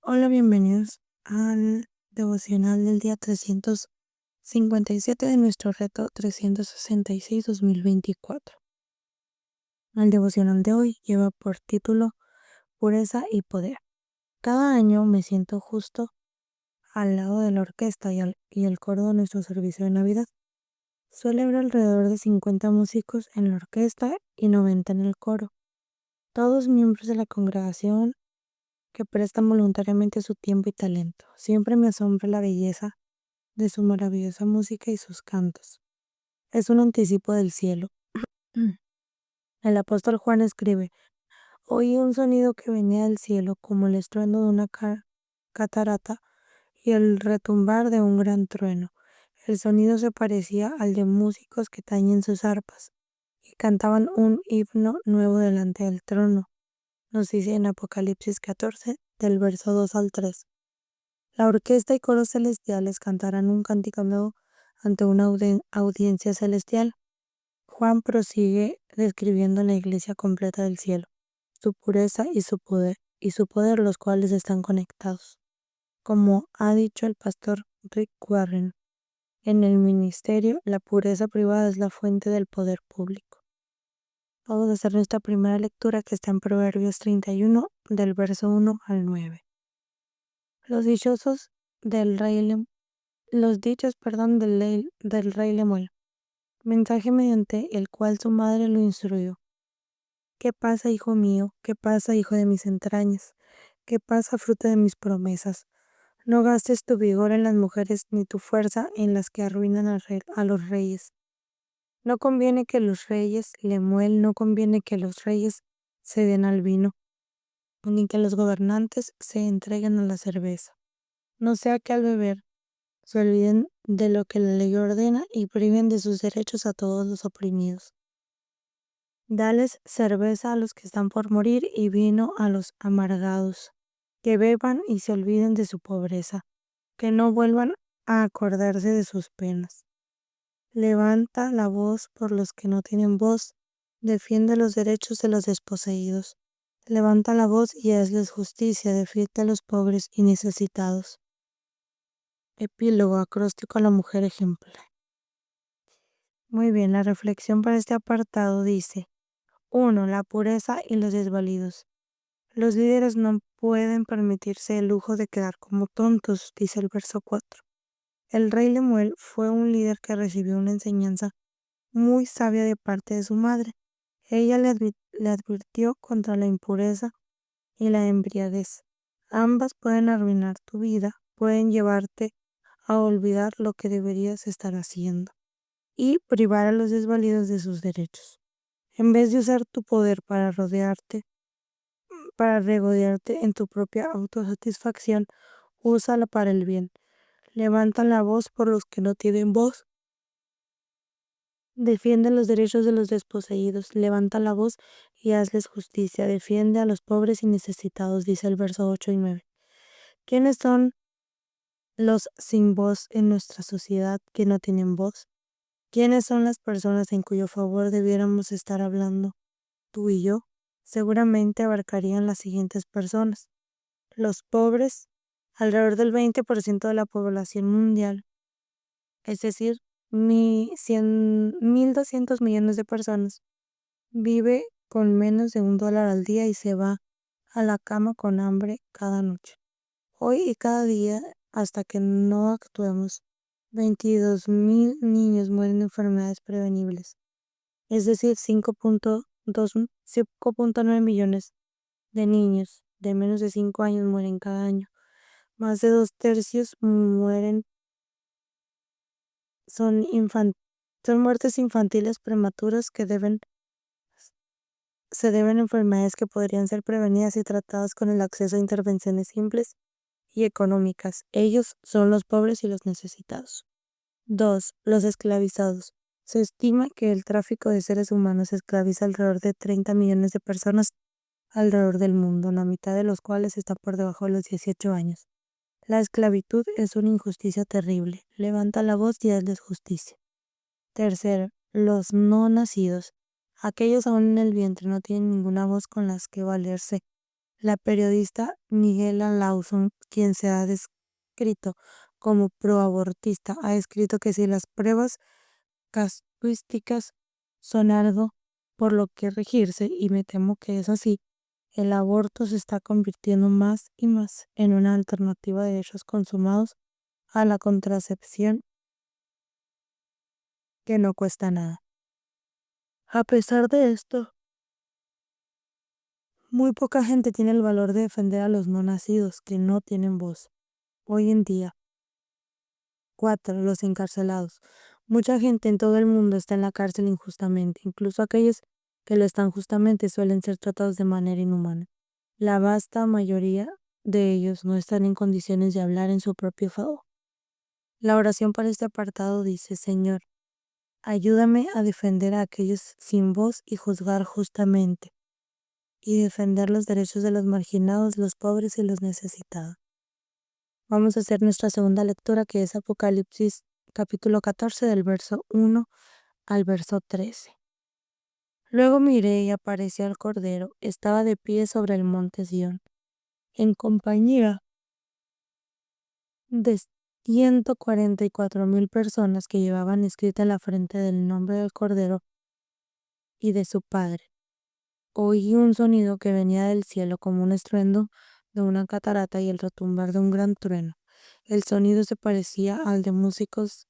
Hola, bienvenidos al devocional del día 357 de nuestro reto 366-2024. El devocional de hoy lleva por título Pureza y Poder. Cada año me siento justo al lado de la orquesta y el coro de nuestro servicio de Navidad. Suele haber alrededor de 50 músicos en la orquesta y 90 en el coro, todos miembros de la congregación que prestan voluntariamente su tiempo y talento. Siempre me asombra la belleza de su maravillosa música y sus cantos. Es un anticipo del cielo. El apóstol Juan escribe: oí un sonido que venía del cielo como el estruendo de una catarata y el retumbar de un gran trueno. El sonido se parecía al de músicos que tañen sus arpas y cantaban un himno nuevo delante del trono, nos dice en Apocalipsis 14, del verso 2 al 3. La orquesta y coros celestiales cantarán un cántico nuevo ante una audiencia celestial. Juan prosigue describiendo la iglesia completa del cielo, su pureza y su poder, los cuales están conectados. Como ha dicho el pastor Rick Warren, en el ministerio, la pureza privada es la fuente del poder público. Vamos a hacer nuestra primera lectura, que está en Proverbios 31, del verso 1 al 9. Los dichosos del rey Los dichos, del rey Lemuel. Mensaje mediante el cual su madre lo instruyó. ¿Qué pasa, hijo mío? ¿Qué pasa, hijo de mis entrañas? ¿Qué pasa, fruto de mis promesas? No gastes tu vigor en las mujeres, ni tu fuerza en las que arruinan a los reyes. No conviene que los reyes, Lemuel, no conviene que los reyes se den al vino, ni que los gobernantes se entreguen a la cerveza. No sea que al beber se olviden de lo que la ley ordena y priven de sus derechos a todos los oprimidos. Dales cerveza a los que están por morir y vino a los amargados, que beban y se olviden de su pobreza, que no vuelvan a acordarse de sus penas. Levanta la voz por los que no tienen voz, defiende los derechos de los desposeídos. Levanta la voz y hazles justicia, defiende a los pobres y necesitados. Epílogo, acróstico a la mujer ejemplar. Muy bien, la reflexión para este apartado dice: 1. La pureza y los desvalidos. Los líderes no pueden permitirse el lujo de quedar como tontos, dice el verso 4. El rey Lemuel fue un líder que recibió una enseñanza muy sabia de parte de su madre. Ella le advirtió contra la impureza y la embriaguez. Ambas pueden arruinar tu vida, pueden llevarte a olvidar lo que deberías estar haciendo y privar a los desvalidos de sus derechos. En vez de usar tu poder para regodearte en tu propia autosatisfacción, úsala para el bien. Levanta la voz por los que no tienen voz. Defiende los derechos de los desposeídos. Levanta la voz y hazles justicia. Defiende a los pobres y necesitados, dice el verso 8 y 9. ¿Quiénes son los sin voz en nuestra sociedad que no tienen voz? ¿Quiénes son las personas en cuyo favor debiéramos estar hablando, tú y yo? Seguramente abarcarían las siguientes personas: los pobres, alrededor del 20% de la población mundial, es decir, 1.200 millones de personas, vive con menos de $1 al día y se va a la cama con hambre cada noche. Hoy y cada día, hasta que no actuemos, 22.000 niños mueren de enfermedades prevenibles, es decir, 5.9 millones de niños de menos de 5 años mueren cada año. Más de 2/3 son, son muertes infantiles prematuras se deben a enfermedades que podrían ser prevenidas y tratadas con el acceso a intervenciones simples y económicas. Ellos son los pobres y los necesitados. 2. Los esclavizados. Se estima que el tráfico de seres humanos esclaviza alrededor de 30 millones de personas alrededor del mundo, la mitad de los cuales está por debajo de los 18 años. La esclavitud es una injusticia terrible. Levanta la voz y hazles justicia. Tercero, los no nacidos. Aquellos aún en el vientre no tienen ninguna voz con las que valerse. La periodista Miguela Lawson, quien se ha descrito como proabortista, ha escrito que si las pruebas casuísticas son algo por lo que regirse, y me temo que es así, el aborto se está convirtiendo más y más en una alternativa de derechos consumados a la contracepción que no cuesta nada. A pesar de esto, muy poca gente tiene el valor de defender a los no nacidos que no tienen voz. Hoy en día, 4. Los encarcelados. Mucha gente en todo el mundo está en la cárcel injustamente, incluso aquellos que lo están justamente suelen ser tratados de manera inhumana. La vasta mayoría de ellos no están en condiciones de hablar en su propio favor. La oración para este apartado dice: Señor, ayúdame a defender a aquellos sin voz y juzgar justamente, y defender los derechos de los marginados, los pobres y los necesitados. Vamos a hacer nuestra segunda lectura, que es Apocalipsis capítulo 14 del verso 1 al verso 13. Luego miré y apareció el Cordero, estaba de pie sobre el monte Sión, en compañía de 144,000 personas que llevaban escrita en la frente del nombre del Cordero y de su Padre. Oí un sonido que venía del cielo como un estruendo de una catarata y el retumbar de un gran trueno. El sonido se parecía al de músicos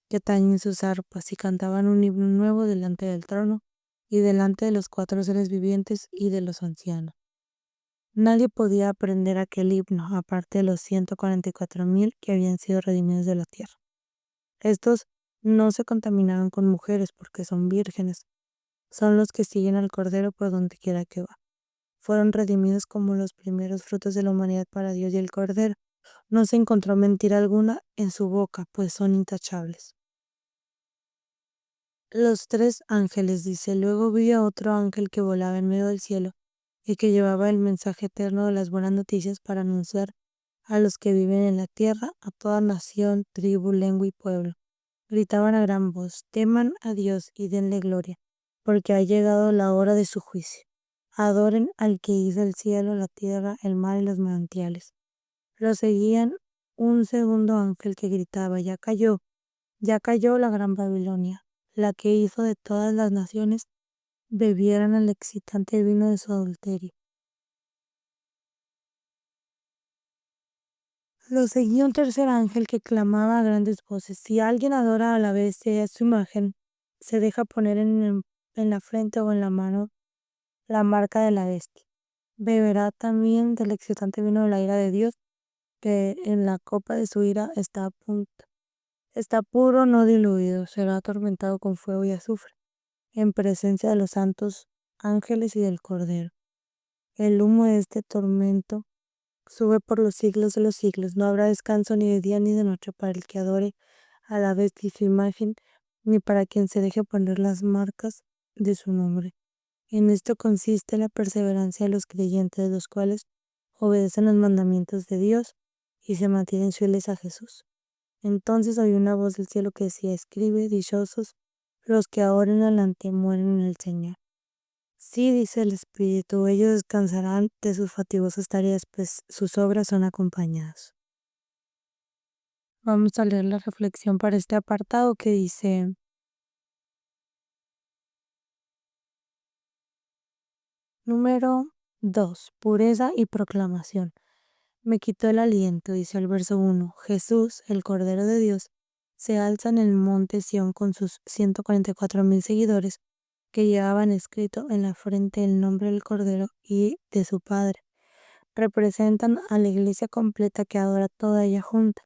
que tañen sus arpas y cantaban un himno nuevo delante del trono y delante de los 4 seres vivientes y de los ancianos. Nadie podía aprender aquel himno, aparte de los 144,000 que habían sido redimidos de la tierra. Estos no se contaminaban con mujeres porque son vírgenes. Son los que siguen al Cordero por donde quiera que va. Fueron redimidos como los primeros frutos de la humanidad para Dios, y el Cordero no se encontró mentira alguna en su boca, pues son intachables. Los 3 ángeles, dice: luego vi a otro ángel que volaba en medio del cielo y que llevaba el mensaje eterno de las buenas noticias para anunciar a los que viven en la tierra, a toda nación, tribu, lengua y pueblo. Gritaban a gran voz: teman a Dios y denle gloria, porque ha llegado la hora de su juicio. Adoren al que hizo el cielo, la tierra, el mar y los manantiales. Lo seguían un segundo ángel que gritaba: ya cayó la gran Babilonia, la que hizo de todas las naciones bebieran el excitante vino de su adulterio. Lo seguía un tercer ángel que clamaba a grandes voces: si alguien adora a la bestia y a su imagen, se deja poner en la frente o en la mano la marca de la bestia, beberá también del excitante vino de la ira de Dios, que en la copa de su ira está a punto. Está puro, no diluido, será atormentado con fuego y azufre, en presencia de los santos ángeles y del Cordero. El humo de este tormento sube por los siglos de los siglos. No habrá descanso ni de día ni de noche para el que adore a la bestia y su imagen, ni para quien se deje poner las marcas de su nombre. En esto consiste la perseverancia de los creyentes, los cuales obedecen los mandamientos de Dios y se mantienen fieles a Jesús. Entonces oí una voz del cielo que decía: escribe, dichosos los que ahora en adelante mueren en el Señor. Sí, dice el Espíritu, ellos descansarán de sus fatigosas tareas, pues sus obras son acompañadas. Vamos a leer la reflexión para este apartado, que dice: número 2. Pureza y proclamación. Me quitó el aliento, dice el verso 1. Jesús, el Cordero de Dios, se alza en el monte Sión con sus 144,000 seguidores que llevaban escrito en la frente el nombre del Cordero y de su Padre. Representan a la iglesia completa que adora toda ella junta.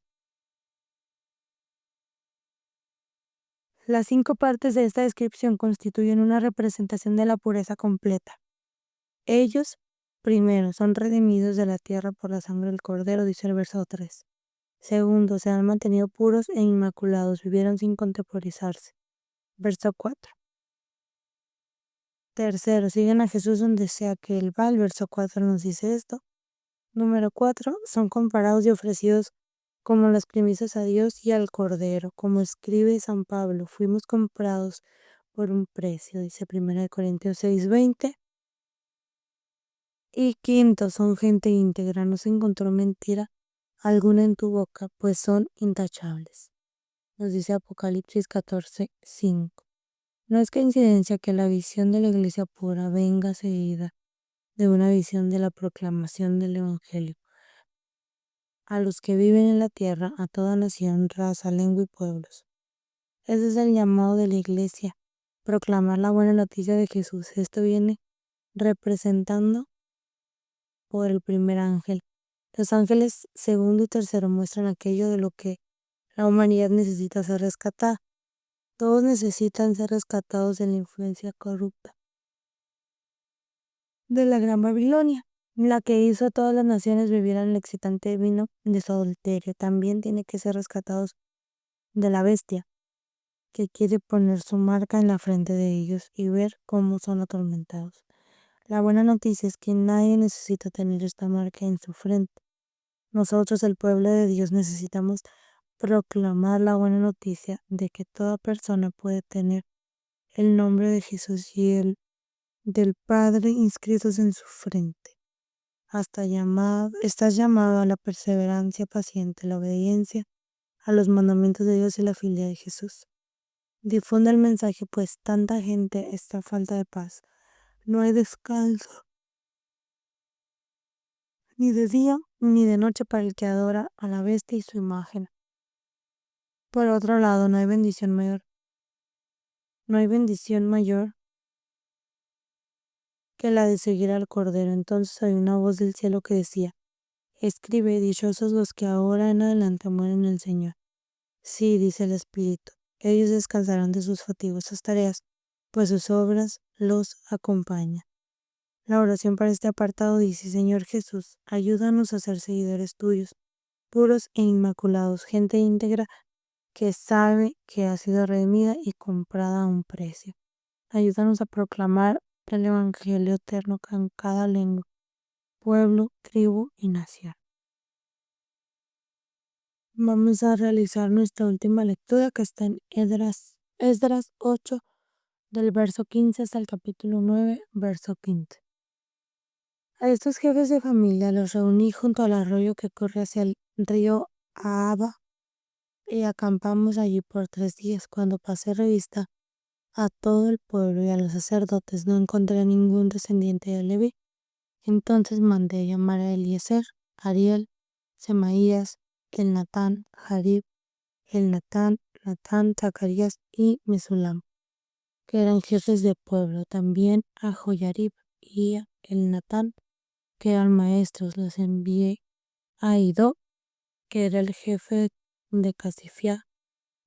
Las 5 partes de esta descripción constituyen una representación de la pureza completa. Ellos, primero, son redimidos de la tierra por la sangre del Cordero, dice el verso 3. Segundo, se han mantenido puros e inmaculados, vivieron sin contemporizarse. Verso 4. Tercero, siguen a Jesús donde sea que Él va. El verso 4 nos dice esto. Número 4, son comparados y ofrecidos como las primicias a Dios y al Cordero. Como escribe San Pablo, fuimos comprados por un precio, dice 1 Corintios 6:20. Y quinto, son gente íntegra, no se encontró mentira alguna en tu boca, pues son intachables. Nos dice Apocalipsis 14:5. No es coincidencia que la visión de la iglesia pura venga seguida de una visión de la proclamación del Evangelio a los que viven en la tierra, a toda nación, raza, lengua y pueblos. Ese es el llamado de la iglesia, proclamar la buena noticia de Jesús. Esto viene representando por el primer ángel. Los ángeles segundo y tercero muestran aquello de lo que la humanidad necesita ser rescatada. Todos necesitan ser rescatados de la influencia corrupta de la Gran Babilonia, la que hizo a todas las naciones vivieran el excitante vino de su adulterio. También tiene que ser rescatados de la bestia, que quiere poner su marca en la frente de ellos y ver cómo son atormentados. La buena noticia es que nadie necesita tener esta marca en su frente. Nosotros, el pueblo de Dios, necesitamos proclamar la buena noticia de que toda persona puede tener el nombre de Jesús y el del Padre inscritos en su frente. Estás llamado a la perseverancia paciente, la obediencia a los mandamientos de Dios y la fidelidad de Jesús. Difunde el mensaje, pues tanta gente está a falta de paz. No hay descanso, ni de día ni de noche para el que adora a la bestia y su imagen. Por otro lado, no hay bendición mayor que la de seguir al Cordero. Entonces hay una voz del cielo que decía: escribe, dichosos los que ahora en adelante mueren en el Señor. Sí, dice el Espíritu, ellos descansarán de sus fatigosas tareas, pues sus obras los acompañan. La oración para este apartado dice: Señor Jesús, ayúdanos a ser seguidores tuyos, puros e inmaculados, gente íntegra que sabe que ha sido redimida y comprada a un precio. Ayúdanos a proclamar el Evangelio eterno en cada lengua, pueblo, tribu y nación. Vamos a realizar nuestra última lectura, que está en Esdras 8, del verso 15 hasta el capítulo 9, verso 15. A estos jefes de familia los reuní junto al arroyo que corre hacia el río Ahava y acampamos allí por 3 días. Cuando pasé revista a todo el pueblo y a los sacerdotes, no encontré ningún descendiente de Leví. Entonces mandé llamar a Eliezer, Ariel, Semaías, Elnatán, Jarib, Natán, Zacarías y Mesulam, que eran jefes de pueblo. También a Joyarib y a Elnatán, que eran maestros. Los envié a Idó, que era el jefe de Casifiá.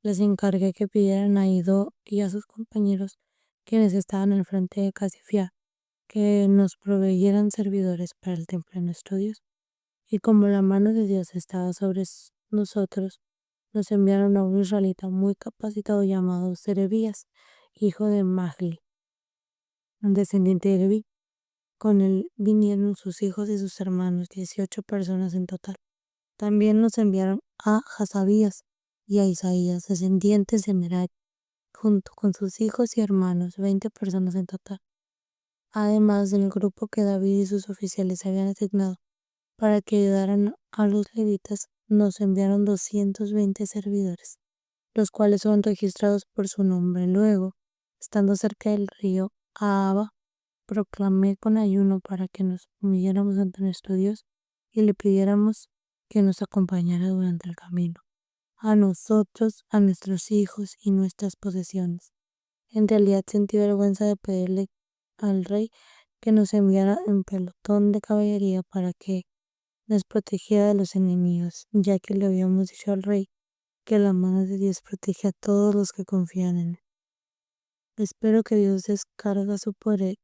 Les encargué que pidieran a Idó y a sus compañeros, quienes estaban al frente de Casifiá, que nos proveyeran servidores para el templo de nuestro Dios. Y como la mano de Dios estaba sobre nosotros, nos enviaron a un israelita muy capacitado llamado Serebías, hijo de Mahli, un descendiente de Leví. Con él vinieron sus hijos y sus hermanos, 18 personas en total. También nos enviaron a Hasabías y a Isaías, descendientes de Merari, junto con sus hijos y hermanos, 20 personas en total. Además del grupo que David y sus oficiales habían asignado para que ayudaran a los levitas, nos enviaron 220 servidores, los cuales son registrados por su nombre. Luego, estando cerca del río Ahava, proclamé con ayuno para que nos humilláramos ante nuestro Dios y le pidiéramos que nos acompañara durante el camino, a nosotros, a nuestros hijos y nuestras posesiones. En realidad sentí vergüenza de pedirle al rey que nos enviara en pelotón de caballería para que nos protegiera de los enemigos, ya que le habíamos dicho al rey que la mano de Dios protege a todos los que confían en él. Espero que Dios descarga su poder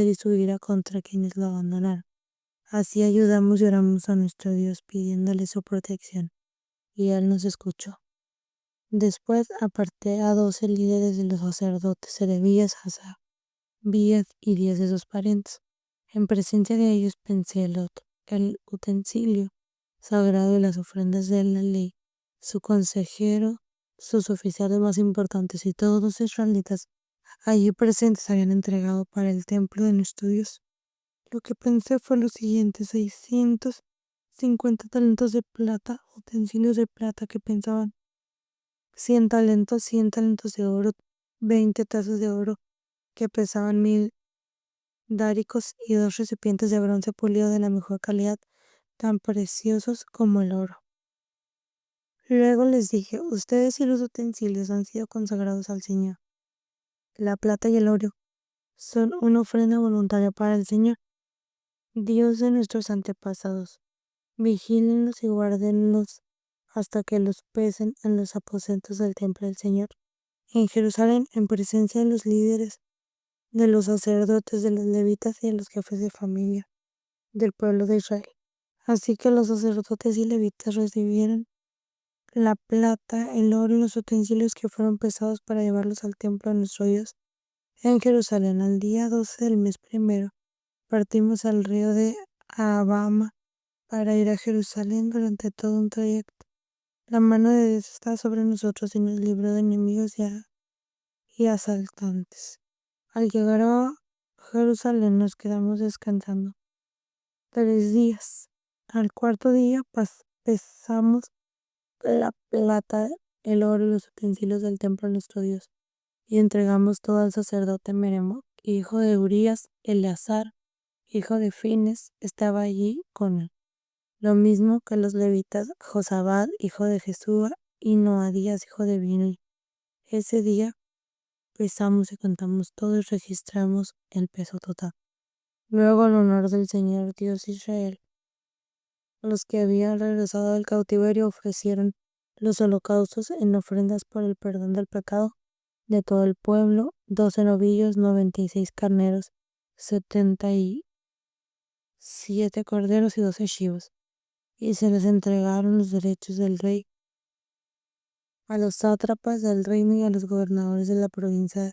y su ira contra quienes lo abandonaron. Así ayudamos y oramos a nuestro Dios pidiéndole su protección, y Él nos escuchó. Después aparté a 12 líderes de los sacerdotes, Serebías, Hasabías y 10 de sus parientes. En presencia de ellos pensé el utensilio sagrado y las ofrendas de la ley, su consejero, sus oficiales más importantes y todos los israelitas allí presentes habían entregado para el templo de nuestro Dios. Lo que pensé fue lo siguiente: 650 talentos de plata, utensilios de plata que pensaban, 100 talentos de oro, 20 tazas de oro que pesaban 1000 dáricos y dos recipientes de bronce pulido de la mejor calidad, tan preciosos como el oro. Luego les dije: ustedes y los utensilios han sido consagrados al Señor. La plata y el oro son una ofrenda voluntaria para el Señor, Dios de nuestros antepasados. Vigílenlos y guárdenlos hasta que los pesen en los aposentos del templo del Señor, en Jerusalén, en presencia de los líderes, de los sacerdotes, de los levitas y de los jefes de familia del pueblo de Israel. Así que los sacerdotes y levitas recibieron la plata, el oro y los utensilios que fueron pesados para llevarlos al templo de nuestro Dios en Jerusalén. Al día 12 del mes primero partimos al río de Abama para ir a Jerusalén. Durante todo un trayecto, la mano de Dios está sobre nosotros y nos libró de enemigos y asaltantes. Al llegar a Jerusalén nos quedamos descansando 3 días. Al cuarto día pesamos la plata, el oro y los utensilios del templo de nuestro Dios, y entregamos todo al sacerdote Meremoth, hijo de Urías. Eleazar, hijo de Fines, estaba allí con él, lo mismo que los levitas Josabad, hijo de Jesúa, y Noadías, hijo de Binui. Ese día pesamos y contamos todo y registramos el peso total. Luego, al honor del Señor Dios de Israel, los que habían regresado del cautiverio ofrecieron los holocaustos en ofrendas por el perdón del pecado de todo el pueblo: 12 novillos, 96 carneros, 77 corderos y 12 chivos. Y se les entregaron los derechos del rey a los sátrapas del reino y a los gobernadores de la provincia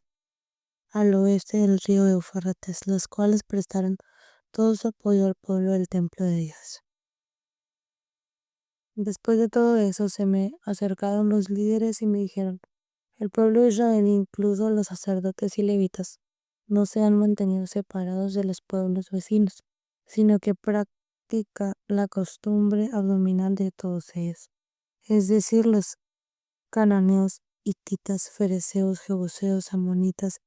al oeste del río Eufrates, los cuales prestaron todo su apoyo al pueblo del templo de Dios. Después de todo eso, se me acercaron los líderes y me dijeron: el pueblo de Israel, incluso los sacerdotes y levitas, no se han mantenido separados de los pueblos vecinos, sino que practica la costumbre abominable de todos ellos, es decir, los cananeos, hititas, fereceos, jebuseos, amonitas,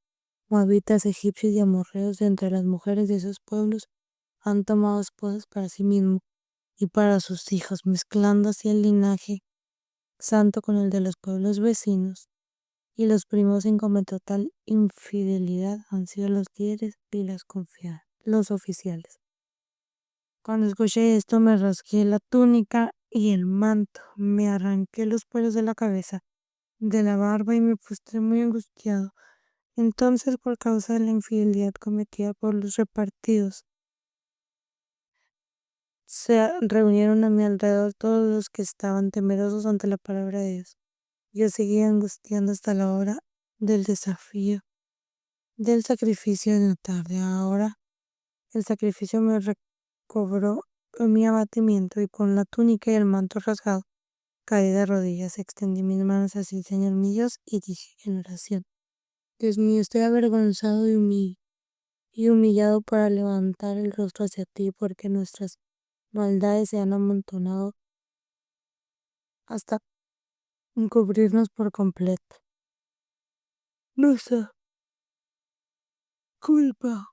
moabitas, egipcios y amorreos. De entre las mujeres de esos pueblos han tomado esposas para sí mismos y para sus hijos, mezclando así el linaje santo con el de los pueblos vecinos. Y los primeros en cometer tal infidelidad han sido los líderes y los oficiales. Cuando escuché esto, me rasgué la túnica y el manto, me arranqué los pelos de la cabeza, de la barba, y me puse muy angustiado. Entonces, por causa de la infidelidad cometida por los repartidos, se reunieron a mi alrededor todos los que estaban temerosos ante la palabra de Dios. Yo seguía angustiando hasta la hora del desafío, del sacrificio de la tarde. Ahora el sacrificio me recobró mi abatimiento, y con la túnica y el manto rasgado, caí de rodillas, extendí mis manos hacia el Señor mi Dios y dije en oración: Dios mío, estoy avergonzado y humillado para levantar el rostro hacia ti, porque nuestras maldades se han amontonado hasta cubrirnos por completo. Nuestra culpa,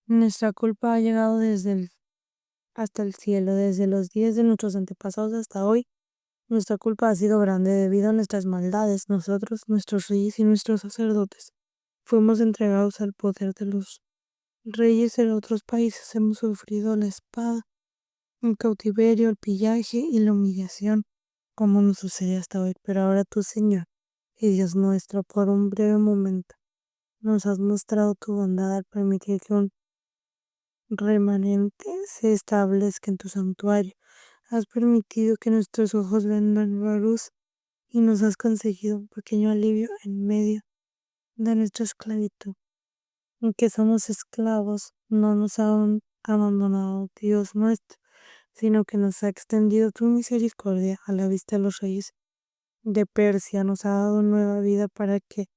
nuestra culpa ha llegado hasta el cielo, desde los días de nuestros antepasados hasta hoy. Nuestra culpa ha sido grande debido a nuestras maldades. Nosotros, nuestros reyes y nuestros sacerdotes, fuimos entregados al poder de los reyes de otros países. Hemos sufrido la espada, el cautiverio, el pillaje y la humillación, como nos sucede hasta hoy. Pero ahora tú, Señor y Dios nuestro, por un breve momento, nos has mostrado tu bondad al permitir que un remanente se establezca en tu santuario. Has permitido que nuestros ojos vean la nueva luz y nos has conseguido un pequeño alivio en medio de nuestra esclavitud. Aunque somos esclavos, no nos ha abandonado, Dios nuestro, sino que nos ha extendido tu misericordia a la vista de los reyes de Persia. Nos ha dado nueva vida para que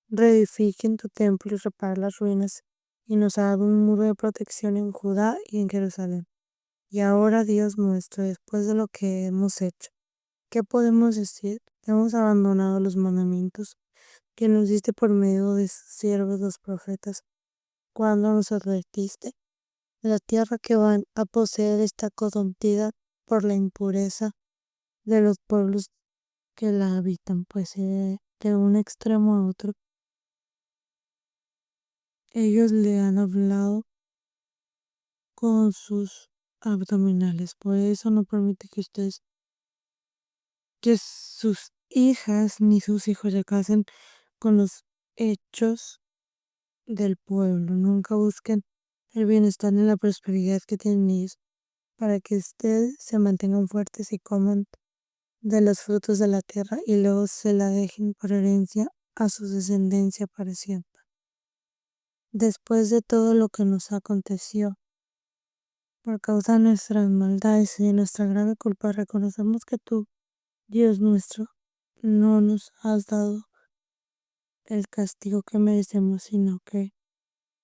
reedifiquen tu templo y reparen las ruinas y nos ha dado un muro de protección en Judá y en Jerusalén. Y ahora, Dios nuestro, después de lo que hemos hecho, ¿qué podemos decir? Hemos abandonado los mandamientos que nos diste por medio de siervos los profetas, cuando nos advertiste. La tierra que van a poseer está corrompida por la impureza de los pueblos que la habitan, pues de un extremo a otro ellos le han hablado con sus abdominales. Por eso no permite que sus hijas ni sus hijos se casen con los hechos del pueblo. Nunca busquen el bienestar ni la prosperidad que tienen ellos, para que ustedes se mantengan fuertes y coman de los frutos de la tierra y luego se la dejen por herencia a su descendencia para siempre. Después de todo lo que nos aconteció, por causa de nuestras maldades y de nuestra grave culpa, reconocemos que tú, Dios nuestro, no nos has dado el castigo que merecemos, sino que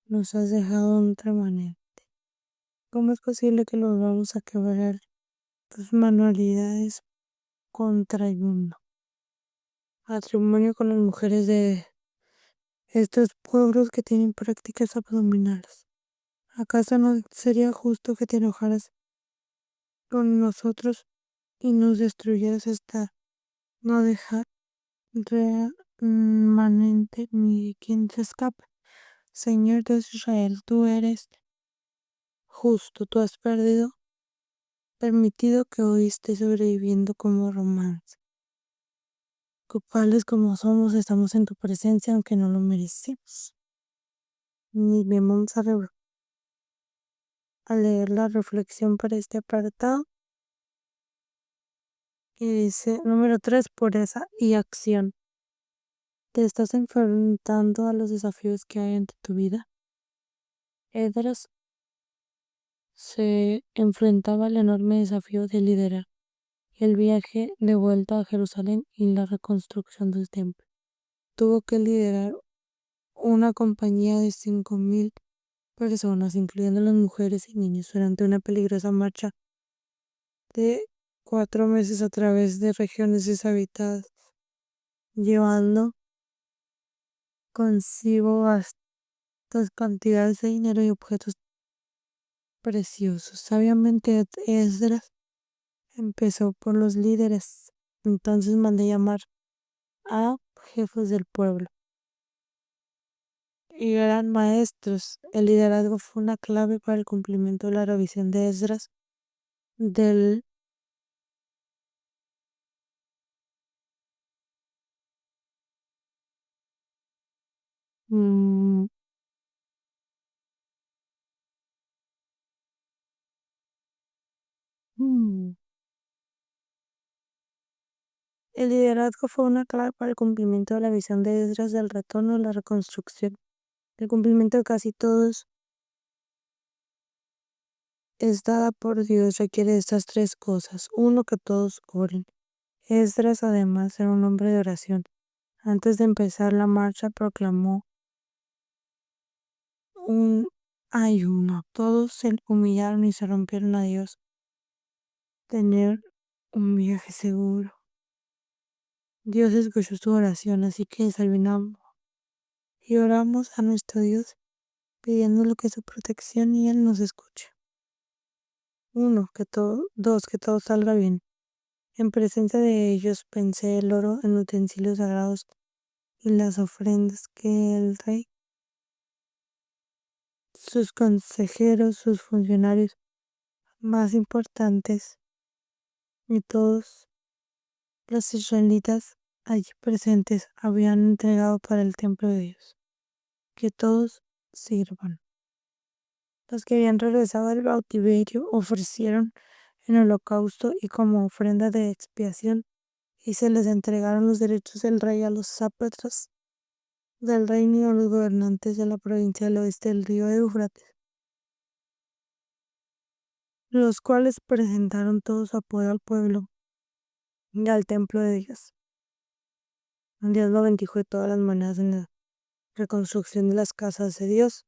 nos has dejado un remanente. ¿Cómo es posible que nos vamos a quebrar tus manualidades contra el mundo? Matrimonio con las mujeres de estos pueblos que tienen prácticas abdominales. ¿Acaso no sería justo que te enojaras con nosotros y nos destruyeras hasta no dejar remanente ni quien se escape? Señor Dios de Israel, tú eres justo, tú has permitido que hoy esté sobreviviendo como romance. Culpables como somos, estamos en tu presencia aunque no lo merecemos. Ni bien vamos a leer la reflexión para este apartado. Y dice, número 3, pureza y acción. Te estás enfrentando a los desafíos que hay ante tu vida. Edras se enfrentaba al enorme desafío de liderar el viaje de vuelta a Jerusalén y la reconstrucción del templo. Tuvo que liderar una compañía de 5.000 personas, incluyendo las mujeres y niños, durante una peligrosa marcha de 4 meses a través de regiones deshabitadas, llevando consigo vastas cantidades de dinero y objetos preciosos. Sabiamente Esdras empezó por los líderes, entonces mandé llamar a jefes del pueblo y eran maestros. El liderazgo fue una clave para el cumplimiento de la revisión de Esdras del mm, mm. El liderazgo fue una clave para el cumplimiento de la visión de Esdras del retorno y la reconstrucción. El cumplimiento de casi todos es dada por Dios, requiere de estas tres cosas. Uno, que todos oren. Esdras además era un hombre de oración. Antes de empezar la marcha proclamó un ayuno. Todos se humillaron y se rompieron a Dios. Tener un viaje seguro. Dios escuchó su oración, así que desayunamos y oramos a nuestro Dios pidiéndole que su protección y Él nos escuche. Dos, que todo salga bien. En presencia de ellos pensé el oro en utensilios sagrados y las ofrendas que el rey, sus consejeros, sus funcionarios más importantes y todos los israelitas allí presentes habían entregado para el templo de Dios. Que todos sirvan. Los que habían regresado del cautiverio ofrecieron en holocausto y como ofrenda de expiación, y se les entregaron los derechos del rey a los sátrapas del reino y a los gobernantes de la provincia del oeste del río Éufrates, los cuales presentaron todo su apoyo al pueblo y al templo de Dios. Dios lo bendijo de todas las maneras en la reconstrucción de las casas de Dios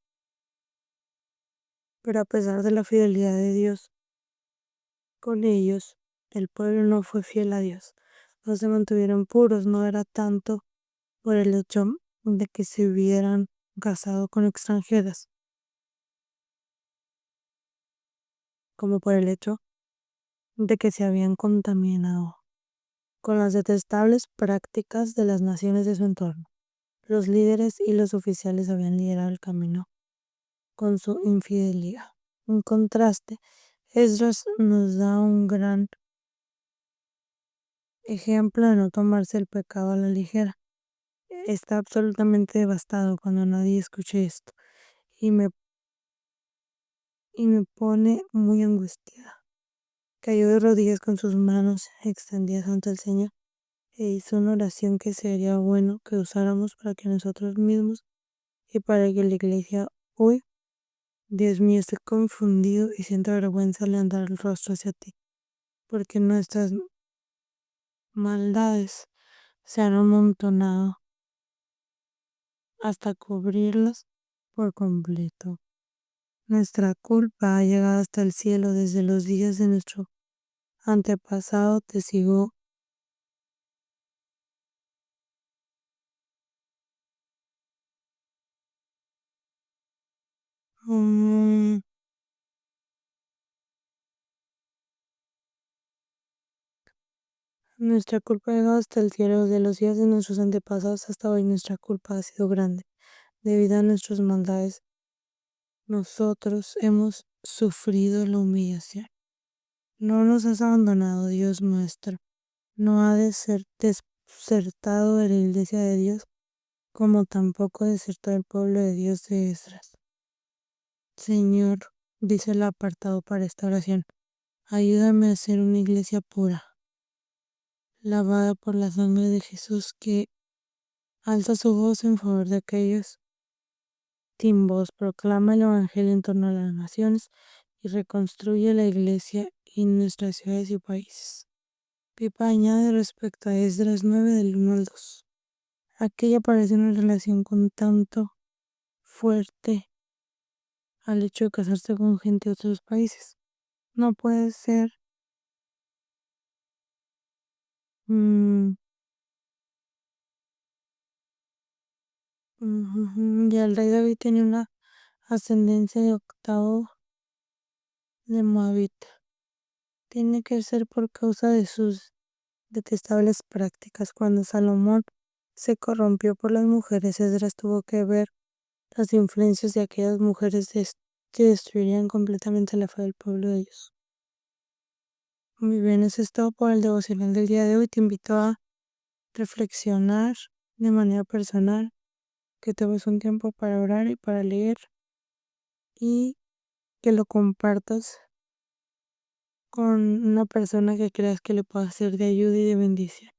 Pero a pesar de la fidelidad de Dios con ellos, el pueblo no fue fiel a Dios. No se mantuvieron puros, no era tanto por el hecho de que se hubieran casado con extranjeras, como por el hecho de que se habían contaminado con las detestables prácticas de las naciones de su entorno. Los líderes y los oficiales habían liderado el camino con su infidelidad. En contraste, Esdras nos da un gran ejemplo de no tomarse el pecado a la ligera. Está absolutamente devastado cuando nadie escuche esto y me, y me pone muy angustiada. Cayó de rodillas con sus manos extendidas ante el Señor e hizo una oración que sería bueno que usáramos para que nosotros mismos y para que la iglesia hoy, Dios mío, estoy confundido y siento vergüenza al levantar el rostro hacia ti, porque nuestras maldades se han amontonado hasta cubrirlas por completo. Nuestra culpa ha llegado hasta el cielo desde los días de nuestro antepasado. Te sigo. mm, Nuestra culpa ha llegado hasta el cielo desde los días de nuestros antepasados hasta hoy. Nuestra culpa ha sido grande. Debido a nuestras maldades, nosotros hemos sufrido la humillación. No nos has abandonado, Dios nuestro. No ha desertado de la iglesia de Dios, como tampoco desertó el pueblo de Dios de Esdras. Señor, dice el apartado para esta oración, ayúdame a ser una iglesia pura, lavada por la sangre de Jesús, que alza su voz en favor de aquellos sin voz, proclama el Evangelio en torno a las naciones y reconstruye la iglesia en nuestras ciudades y países. Pipa añade respecto a Esdras 9 del 1 al 2. Aquella parece una relación con tanto fuerte al hecho de casarse con gente de otros países. No puede ser. mm, y el rey David tenía una ascendencia de octavo de Moabit. Tiene que ser por causa de sus detestables prácticas. Cuando Salomón se corrompió por las mujeres, Esdras tuvo que ver las influencias de aquellas mujeres que destruirían completamente la fe del pueblo de Dios. Muy bien, eso es todo por el devocional del día de hoy. Te invito a reflexionar de manera personal, que tomes un tiempo para orar y para leer y que lo compartas con una persona que creas que le pueda ser de ayuda y de bendición.